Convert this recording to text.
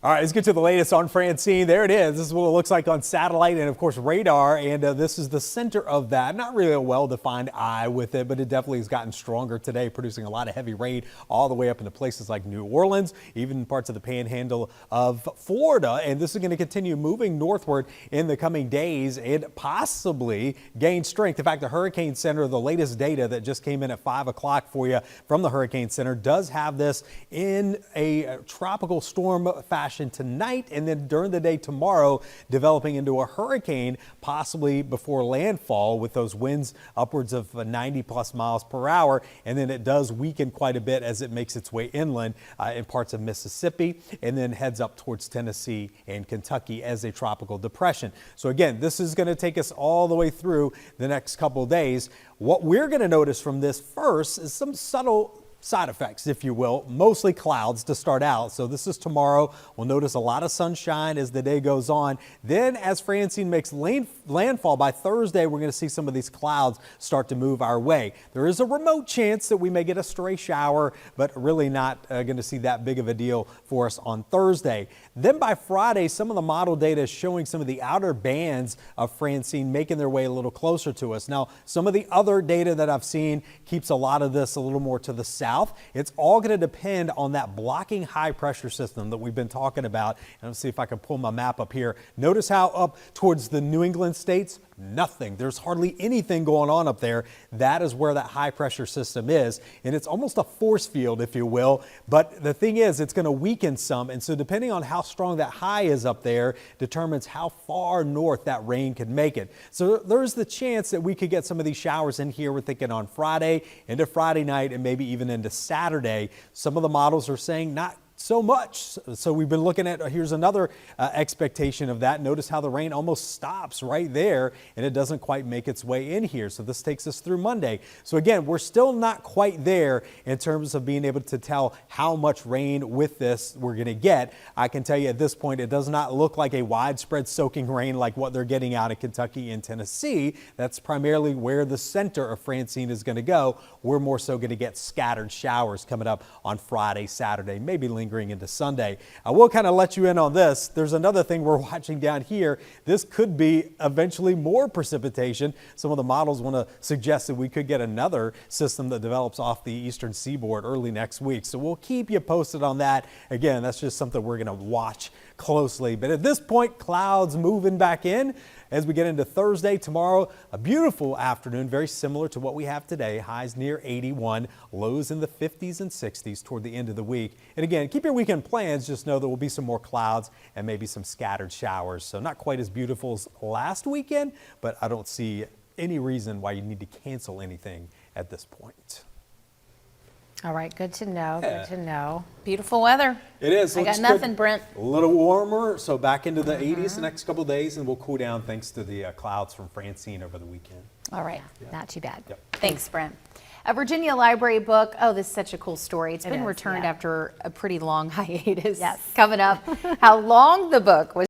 All right, let's get to the latest on Francine. There it is. This is what it looks like on satellite and, of course, radar. And this is the center of that. Not really a well-defined eye with it, but it definitely has gotten stronger today, producing a lot of heavy rain all the way up into places like New Orleans, even parts of the panhandle of Florida. And this is going to continue moving northward in the coming days and possibly gain strength. In fact, the Hurricane Center, the latest data that just came in at 5 o'clock for you from the Hurricane Center, does have this in a tropical storm fashion tonight, and then during the day tomorrow developing into a hurricane possibly before landfall with those winds upwards of 90 plus miles per hour. And then it does weaken quite a bit as it makes its way inland in parts of Mississippi and then heads up towards Tennessee and Kentucky as a tropical depression. So again, this is going to take us all the way through the next couple of days. What we're going to notice from this first is some subtle side effects, if you will, mostly clouds to start out. So this is tomorrow. We'll notice a lot of sunshine as the day goes on. Then as Francine makes landfall by Thursday, we're going to see some of these clouds start to move our way. There is a remote chance that we may get a stray shower, but really not going to see that big of a deal for us on Thursday. Then by Friday, some of the model data is showing some of the outer bands of Francine making their way a little closer to us. Now, some of the other data that I've seen keeps a lot of this a little more to the south. It's all going to depend on that blocking high pressure system that we've been talking about. And let's see if I can pull my map up here. Notice how up towards the New England states, nothing. There's hardly anything going on up there. That is where that high pressure system is. And it's almost a force field, if you will. But the thing is, it's going to weaken some. And so depending on how strong that high is up there determines how far north that rain could make it. So there's the chance that we could get some of these showers in here. We're thinking on Friday, into Friday night, and maybe even into Saturday. Some of the models are saying not so much. So we've been looking at, here's another expectation of that. Notice how the rain almost stops right there and it doesn't quite make its way in here. So this takes us through Monday. So again, we're still not quite there in terms of being able to tell how much rain with this we're going to get. I can tell you at this point, it does not look like a widespread soaking rain like what they're getting out of Kentucky and Tennessee. That's primarily where the center of Francine is going to go. We're more so going to get scattered showers coming up on Friday, Saturday, maybe lingering into Sunday. I will kind of let you in on this. There's another thing we're watching down here. This could be eventually more precipitation. Some of the models want to suggest that we could get another system that develops off the eastern seaboard early next week. So we'll keep you posted on that. Again, that's just something we're going to watch closely. But at this point, clouds moving back in as we get into Thursday. Tomorrow, a beautiful afternoon, very similar to what we have today. Highs near 81, lows in the 50s and 60s toward the end of the week. And again, keep your weekend plans. Just know there will be some more clouds and maybe some scattered showers. So not quite as beautiful as last weekend, but I don't see any reason why you need to cancel anything at this point. All right, good to know. Yeah. Good to know. Beautiful weather. It is. I Looks got nothing, good. Brent. A little warmer, so back into the 80s the next couple of days, and we'll cool down thanks to the clouds from Francine over the weekend. All right, not too bad. Yep. Thanks, Brent. A Virginia Library book. Oh, this is such a cool story. It's been is, returned yeah. after a pretty long hiatus. Yes. Coming up, how long the book was